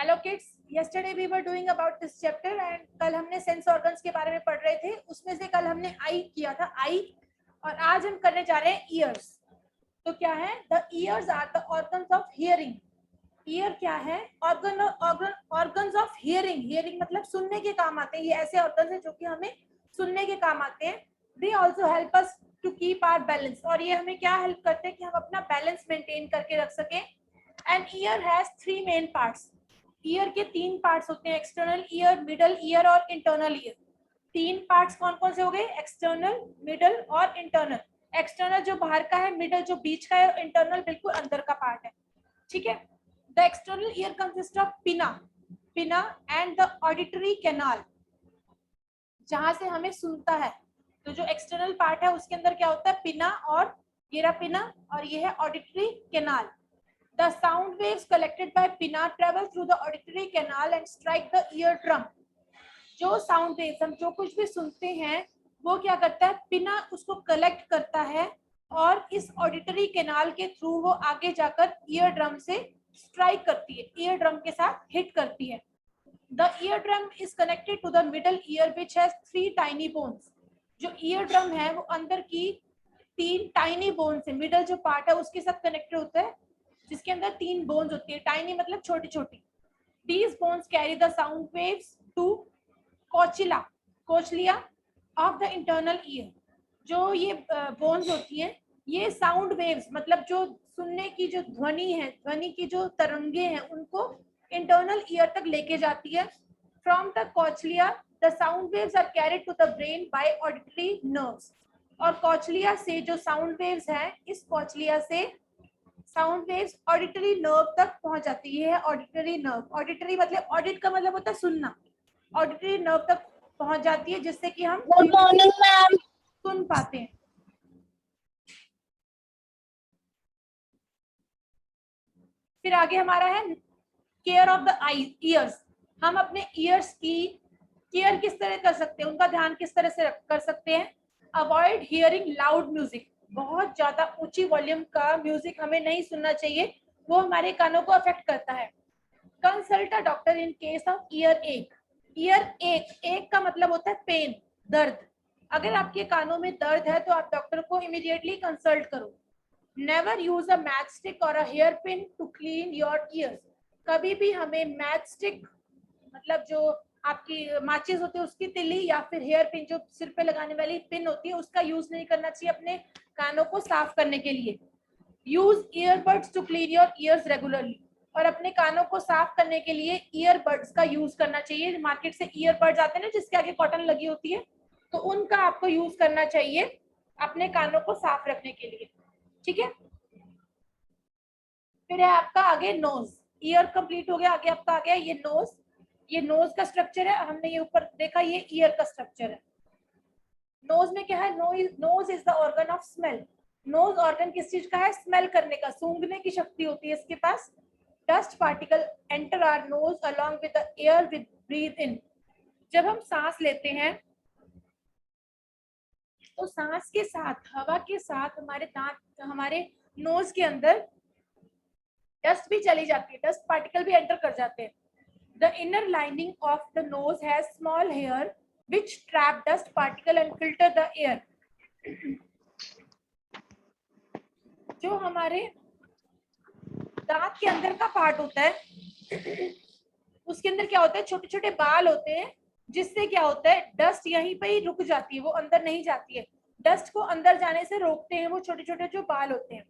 Hello kids, yesterday we were doing about this chapter and कल हमने sense organs के बारे में पढ़ रहे थे। उसमें से कल हमने आई किया था, आई, और आज हम करने जा रहे हैं ईयर्स। तो क्या है? The ears are the organs of hearing. Ear क्या है? Organs of hearing. हियरिंग मतलब सुनने के काम आते हैं। ये ऐसे ऑर्गन्स हैं जो कि हमें सुनने के काम आते हैं। They also help us to keep our balance, और ये हमें क्या हेल्प करते हैं कि हम अपना बैलेंस मेंटेन करके रख सकें। And year has 3 main parts. Year के 3 पार्ट्स होते हैं, एक्सटर्नल ईयर, मिडल ईयर और इंटरनल ईयर। 3 पार्ट्स कौन कौन से हो गए? एक्सटर्नल, मिडल और इंटरनल। एक्सटर्नल जो बाहर का है, मिडल जो बीच का है, और इंटरनल बिल्कुल अंदर का पार्ट है। ठीक है। The external ear consist of पिना एंड द ऑडिटरी कैनाल, जहां से हमें सुनता है। तो जो एक्सटर्नल पार्ट है उसके अंदर क्या होता है? पिना, और ये रहा पिना, और ये है auditory canal. The sound waves collected by pinna travel through the auditory canal and strike the eardrum. जो साउंड वेव्स हम जो कुछ भी सुनते हैं वो क्या करता है? पिना उसको कलेक्ट करता है और इस ऑडिटरी कैनाल के थ्रू वो आगे जाकर ईयर ड्रम से स्ट्राइक करती है, ईयर ड्रम के साथ हिट करती है। The eardrum is connected to the middle ear which has 3 tiny bones. जो ईयर ड्रम है वो अंदर की 3 टाइनी बोन्स है, मिडल जो पार्ट है उसके साथ कनेक्टेड होता है, जिसके अंदर 3 बोन्स होती है। टाइनी मतलब छोटी छोटी। These bones carry the sound waves to cochlea of the internal ear. जो ये बोन्स होती हैं, ये साउंड वेव्स मतलब जो सुनने की जो ध्वनि है, ध्वनि की जो तरंगे हैं, उनको इंटरनल ईयर तक लेके जाती है। From the cochlea the sound waves are carried to the brain by auditory nerves. और कोचलिया से जो साउंड वेव्स हैं, इस कोचलिया से साउंड वेव्स ऑडिटरी नर्व तक पहुंच जाती है। ऑडिटरी नर्व, ऑडिटरी मतलब ऑडिट का मतलब होता है सुनना, ऑडिटरी नर्व तक पहुंच जाती है, जिससे कि हम गुड मॉर्निंग मैम। सुन पाते हैं। फिर आगे हमारा है केयर ऑफ द ईयर्स। हम अपने ईयर्स की केयर किस तरह कर सकते हैं, उनका ध्यान किस तरह से कर सकते हैं? Avoid hearing loud music. बहुत ज्यादा ऊंची वॉल्यूम का म्यूजिक हमें नहीं सुनना चाहिए, वो हमारे कानों को अफेक्ट करता है। Consult a doctor in case of year एक। ईयर एक का मतलब होता है पेन, दर्द। अगर आपके कानों में दर्द है तो आप डॉक्टर को इमीडिएटली कंसल्ट करो। Never use a matchstick और a hairpin to clean your ears. कभी भी हमें मैच स्टिक मतलब जो आपकी माचिस होती है उसकी तिल्ली, या फिर हेयर पिन जो सिर पे लगाने वाली पिन होती है, उसका यूज नहीं करना चाहिए अपने कानों को साफ करने के लिए। Use earbuds to clean your ears regularly. और अपने कानों को साफ करने के लिए ईयरबड्स का यूज करना चाहिए। मार्केट से ईयरबड्स आते हैं ना, जिसके आगे कॉटन लगी होती है, तो उनका आपको यूज करना चाहिए अपने कानों को साफ रखने के लिए। ठीक है। फिर है आपका आगे नोज। ईयर कंप्लीट हो गया, आगे आपका आ गया ये नोज। ये नोज का स्ट्रक्चर है, हमने ये ऊपर देखा, ये ईयर का स्ट्रक्चर है। नोज में क्या है? Nose is the organ of smell. Nose organ किस चीज का है? स्मेल करने का, सूंघने की शक्ति होती है इसके पास। Dust particle enter our nose along with the air with breath in. जब हम सांस लेते हैं तो सांस के साथ, हवा के साथ हमारे दांत, हमारे नोज के अंदर डस्ट भी चली जाती है, डस्ट पार्टिकल भी एंटर कर जाते हैं। The inner lining of the nose has small hair which trap dust particle and filter the air. जो हमारे दांत के अंदर का पार्ट होता है, उसके अंदर क्या होता है? छोटे छोटे बाल होते हैं, जिससे क्या होता है? डस्ट यहीं पे ही रुक जाती है, वो अंदर नहीं जाती है। डस्ट को अंदर जाने से रोकते हैं वो छोटे छोटे जो बाल होते हैं।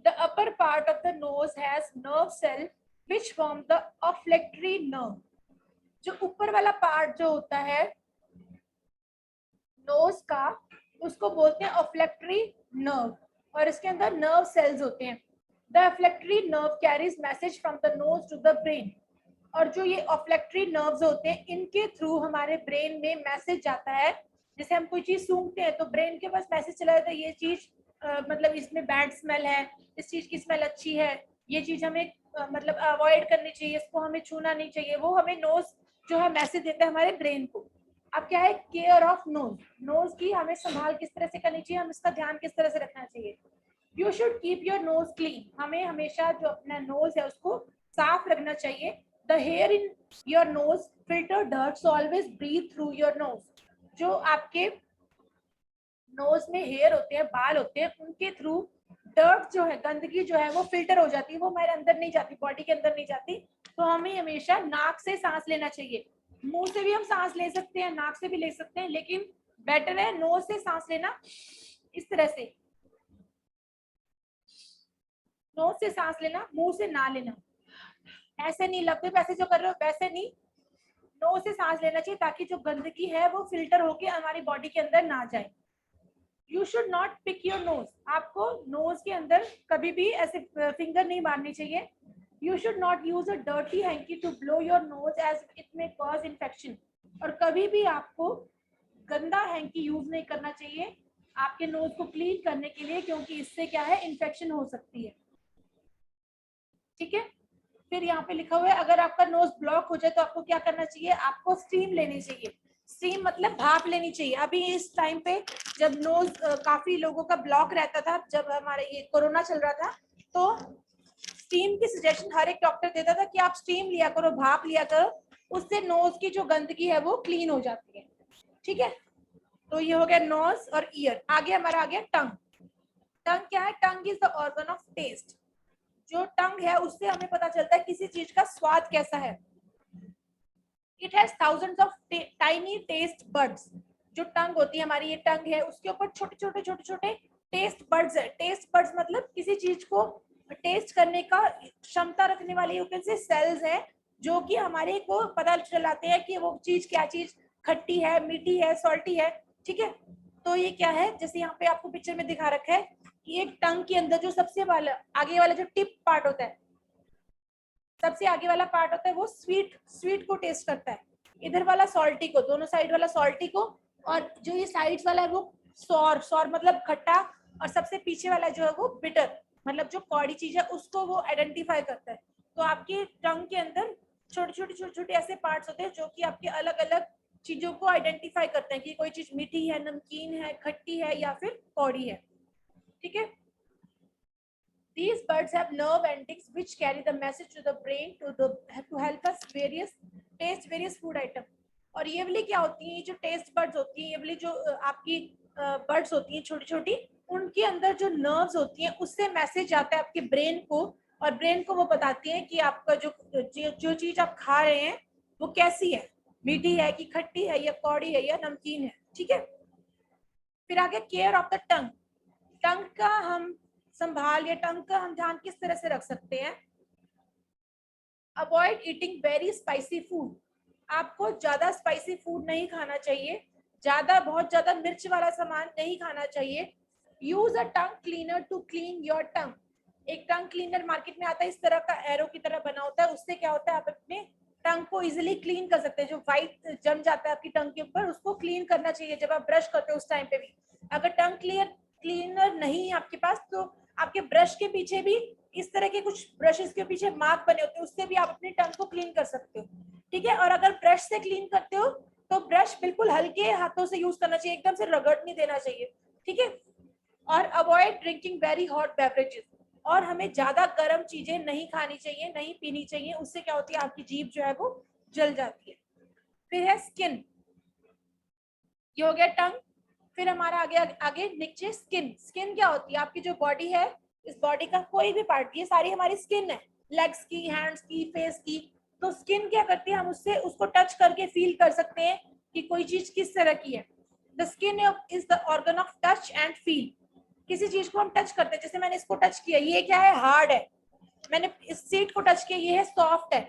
The upper part of the nose has nerve cell which form the olfactory nerve. जो ऊपर वाला पार्ट जो होता है नोज का, उसको बोलते हैं ऑफ्लेक्टरी नर्व, और इसके अंदर नर्व सेल्स होते हैं। The olfactory nerve carries message from the nose to the brain. और जो ये ऑफ्लेक्टरी नर्व्स होते हैं, इनके थ्रू हमारे ब्रेन में मैसेज जाता है। जैसे हम कोई चीज सूंघते हैं तो ब्रेन के पास मैसेज चला जाता है, ये चीज मतलब इसमें बैड स्मेल है, इस चीज की स्मेल अच्छी है, ये चीज हमें मतलब अवॉइड करनी चाहिए, इसको हमें छूना नहीं चाहिए। वो हमें नोज जो है मैसेज देता है हमारे ब्रेन को। अब क्या है? Care of nose. नोज की हमें संभाल किस तरह से करनी चाहिए, हम इसका ध्यान किस तरह से रखना चाहिए? You should keep your nose clean. हमें हमेशा जो अपना नोज है उसको साफ रखना चाहिए। The hair in your nose filter dirt, so always breathe through your nose. जो आपके नोज में हेयर होते हैं, बाल होते हैं, उनके थ्रू डर्ट जो है, गंदगी जो है वो फिल्टर हो जाती है, वो हमारे अंदर नहीं जाती, बॉडी के अंदर नहीं जाती। तो हमें हमेशा नाक से सांस लेना चाहिए। मुंह से भी हम सांस ले सकते हैं, नाक से भी ले सकते हैं, लेकिन बेटर है नोज से सांस लेना। इस तरह से नोज से सांस लेना, मुंह से ना लेना। ऐसे नहीं, लगते पैसे जो कर रहे हो वैसे नहीं, नोज से सांस लेना चाहिए ताकि जो गंदगी है वो फिल्टर होके हमारी बॉडी के अंदर ना जाए। You should not pick your nose, आपको नोज के अंदर कभी भी ऐसे फिंगर नहीं मारनी चाहिए। You should not use a dirty hanky to blow your nose as it may cause infection, और कभी भी आपको गंदा हैंकी यूज नहीं करना चाहिए आपके नोज को क्लीन करने के लिए, क्योंकि इससे क्या है, इन्फेक्शन हो सकती है। ठीक है, फिर यहाँ पे लिखा हुआ है अगर आपका नोज ब्लॉक हो जाए तो आपको क्या करना चाहिए, आपको स्टीम लेनी चाहिए। स्टीम मतलब भाप लेनी चाहिए। अभी इस टाइम पे जब नोज काफी लोगों का ब्लॉक रहता था, जब हमारे ये कोरोना चल रहा था, तो स्टीम की सजेशन हर एक डॉक्टर देता था कि आप स्टीम लिया करो, भाप लिया करो, उससे नोज की जो गंदगी है वो क्लीन हो जाती है। ठीक है, तो ये हो गया नोज और ईयर। आगे हमारा आ गया टंग। टंग क्या है, tongue is the organ of taste. जो टंग है उससे हमें पता चलता है किसी चीज का स्वाद कैसा है। It has thousands of tiny taste buds. जो टंग होती है हमारी, ये टंग है, उसके ऊपर छोटे छोटे छोटे छोटे टेस्ट बर्ड्स है। टेस्ट बर्ड्स मतलब किसी चीज को टेस्ट करने का क्षमता रखने वाले यू कैन से सेल्स है, जो कि हमारे को पता चलाते हैं कि वो चीज क्या चीज खट्टी है, मीठी है, सॉल्टी है। ठीक है, तो ये क्या है, जैसे यहाँ पे आपको पिक्चर में दिखा रखा है कि एक टंग के अंदर जो सबसे वाला आगे वाला जो टिप पार्ट होता है, सबसे आगे वाला पार्ट होता है वो स्वीट, स्वीट को टेस्ट करता है। इधर वाला सॉल्टी को, दोनों साइड वाला सॉल्टी को, और जो ये साइड्स वाला है वो सॉर, सॉर मतलब खट्टा, और सबसे पीछे वाला जो है वो बिटर मतलब जो कौड़ी चीज है उसको वो आइडेंटिफाई करता है। तो आपकी टंग के अंदर छोटे छोटे छोटे छोटे ऐसे पार्ट्स होते हैं जो कि आपके अलग अलग चीजों को आइडेंटिफाई करते हैं कि कोई चीज मीठी है, नमकीन है, खट्टी है या फिर कौड़ी है। ठीक है, these birds have nerve endings which carry the message to the brain to help us taste various food item। और ये वाली क्या होती है, ये जो टेस्ट बर्ड्स होती है, ये वाली जो आपकी बर्ड्स होती हैं छोटी छोटी, उनके अंदर जो नर्व्स होती हैं उससे मैसेज आता है आपके ब्रेन को, और ब्रेन को वो बताती है कि आपका जो चीज आप खा रहे हैं वो कैसी है, मीठी है कि खट्टी है या कौड़ी है या नमकीन है। ठीक है, फिर आगे केयर ऑफ द टंग। टंग का हम संभाल या टंग का हम ध्यान किस तरह से रख सकते हैं। Avoid eating very spicy food. आपको ज्यादा स्पाइसी फूड नहीं खाना चाहिए, ज्यादा बहुत ज्यादा मिर्च वाला सामान नहीं खाना चाहिए। Use a tongue cleaner to clean your tongue. एक टंग क्लीनर मार्केट में आता है, इस तरह का एरो की तरह बना होता है, उससे क्या होता है आप अपने टंग को इजिली क्लीन कर सकते हैं। जो व्हाइट जम जाता है आपकी टंग के ऊपर उसको क्लीन करना चाहिए जब आप ब्रश करते हो उस टाइम पे भी। अगर टंग क्लीनर नहीं है आपके पास तो आपके ब्रश के पीछे भी इस तरह के कुछ ब्रशेस के पीछे मार्क बने होते हैं, उससे भी आप अपनी टंग को क्लीन कर सकते हो। ठीक है, और अगर ब्रश से क्लीन करते हो तो ब्रश बिल्कुल हल्के हाथों से यूज करना चाहिए, एकदम से रगड़ नहीं देना चाहिए। ठीक है, और avoid drinking very hot beverages. और हमें ज्यादा गर्म चीजें नहीं खानी चाहिए, नहीं पीनी चाहिए, उससे क्या होती है आपकी जीभ जो है वो जल जाती है। फिर है स्किन, ये हो गया टंग। फिर हमारा आगे नीचे स्किन। स्किन क्या होती है, आपकी जो बॉडी है, इस बॉडी का कोई भी पार्ट, ये सारी हमारी स्किन है, लेग्स की, हैंड्स की, फेस की। तो स्किन क्या करती है, हम उससे उसको टच करके फील कर सकते हैं कि कोई चीज किस तरह की है। The skin is the organ of touch and feel. किसी चीज को हम टच करते हैं, जैसे मैंने इसको टच किया, ये क्या है, हार्ड है। मैंने इस सीट को टच किया, ये है सॉफ्ट है।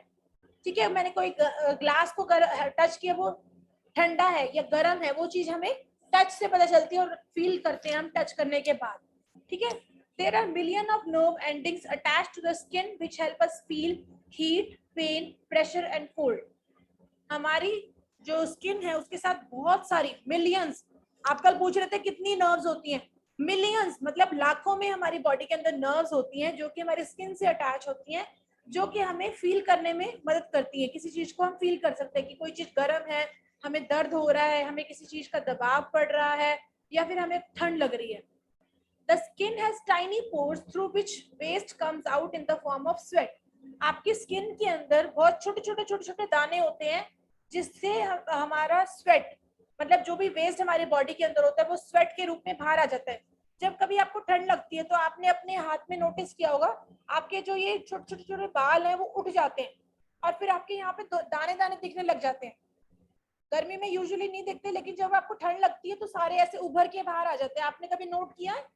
ठीक है, मैंने कोई ग्लास को टच किया, वो ठंडा है या गर्म है, वो चीज हमें टच से पता चलती है और फील करते हैं हम टच करने के बाद। ठीक है, there are million of nerve endings attached to the skin which help us feel heat, pain, pressure and cold. हमारी जो स्किन है उसके साथ बहुत सारी मिलियंस, आप कल पूछ रहे थे कितनी नर्व्स होती हैं, मिलियंस मतलब लाखों में हमारी बॉडी के अंदर नर्व्स होती हैं जो कि हमारी स्किन से अटैच होती हैं, जो कि हमें फील करने में मदद करती है। किसी चीज को हम फील कर सकते हैं कि कोई चीज गर्म है, हमें दर्द हो रहा है, हमें किसी चीज का दबाव पड़ रहा है, या फिर हमें ठंड लग रही है। The skin has tiny pores through which waste comes out in the form of sweat। आपकी स्किन के अंदर बहुत छोटे छोटे दाने होते हैं, जिससे हमारा स्वेट, मतलब जो भी वेस्ट हमारी बॉडी के अंदर होता है वो स्वेट के रूप में बाहर आ जाता है। जब कभी आपको ठंड लगती है तो आपने अपने हाथ में नोटिस किया होगा, आपके जो ये छोटे छोटे बाल हैं वो उठ जाते हैं और फिर आपके यहाँ पे दाने दाने दिखने लग जाते हैं। गर्मी में यूजुअली नहीं दिखते, लेकिन जब आपको ठंड लगती है तो सारे ऐसे उभर के बाहर आ जाते हैं। आपने कभी नोट किया है?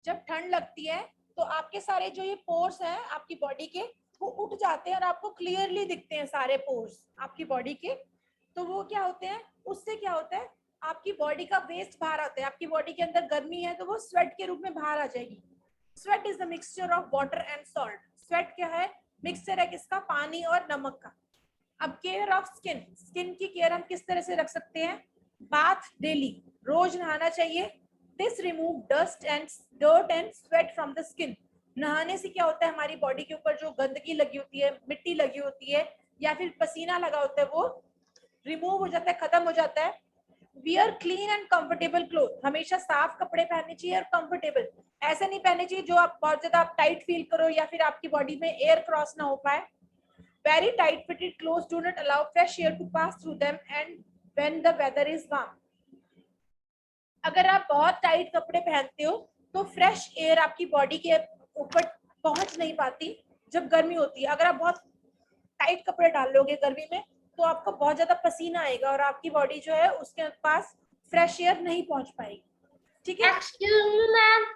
जब ठंड लगती है तो आपके सारे जो ये पोर्स हैं आपकी बॉडी के, वो उठ जाते हैं और आपको क्लियरली दिखते हैं सारे पोर्स आपकी बॉडी के। तो वो क्या होते हैं, उससे क्या होता है, आपकी बॉडी का वेस्ट बाहर आता है। आपकी बॉडी के अंदर गर्मी है तो वो स्वेट के रूप में बाहर आ जाएगी। Sweat is the mixture of water and salt. Sweat क्या है? मिक्सचर है किसका? पानी और नमक का। अब केयर ऑफ स्किन, स्किन की केयर हम किस तरह से रख सकते हैं? बाथ डेली, रोज नहाना चाहिए। This remove dust and dirt and sweat from the skin. नहाने से क्या होता है, हमारी बॉडी के ऊपर जो गंदगी लगी होती है, मिट्टी लगी होती है या फिर पसीना लगा होता है, वो रिमूव हो जाता है, खत्म हो जाता है। Wear clean and comfortable cloth, हमेशा साफ कपड़े पहनने चाहिए और कंफर्टेबल। ऐसे नहीं पहनने चाहिए जो आप बहुत ज्यादा आप टाइट फील करो या फिर आपकी बॉडी में एयर क्रॉस ना हो पाए। Very tight fitted clothes do not allow fresh air to pass through them and when the weather is warm. अगर आप बहुत टाइट कपड़े पहनते हो तो फ्रेश एयर आपकी बॉडी के ऊपर पहुंच नहीं पाती जब गर्मी होती है। अगर आप बहुत टाइट कपड़े डाल लोगे गर्मी में तो आपको बहुत ज्यादा पसीना आएगा और आपकी बॉडी जो है उसके पास फ्रेश एयर नहीं पहुंच पाएगी। ठीक है? Excuse me, ma'am.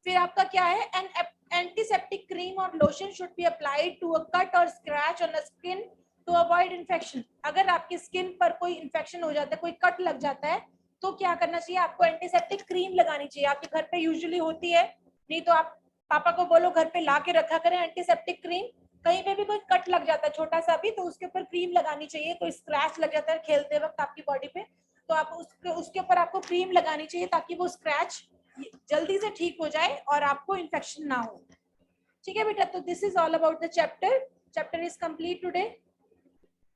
फिर आपका क्या है, एन एंटीसेप्टिक क्रीम और lotion should be applied to a cut और scratch on the skin to avoid infection. अगर आपकी स्किन पर कोई इन्फेक्शन हो जाता है, कोई कट लग जाता है, तो क्या करना चाहिए? आपको एंटीसेप्टिक क्रीम लगानी चाहिए। आपके घर पे यूजुअली होती है, नहीं तो आप पापा को बोलो घर पे ला के रखा करें एंटीसेप्टिक क्रीम। कहीं पे भी कोई कट लग जाता है छोटा सा भी, तो उसके ऊपर क्रीम लगानी चाहिए। कोई स्क्रैच लग जाता है खेलते वक्त आपकी बॉडी पे, तो आप उसके ऊपर आपको क्रीम लगानी चाहिए ताकि वो स्क्रैच जल्दी से ठीक हो जाए और आपको इन्फेक्शन ना हो। ठीक है बेटा? तो this is all about the chapter is complete today.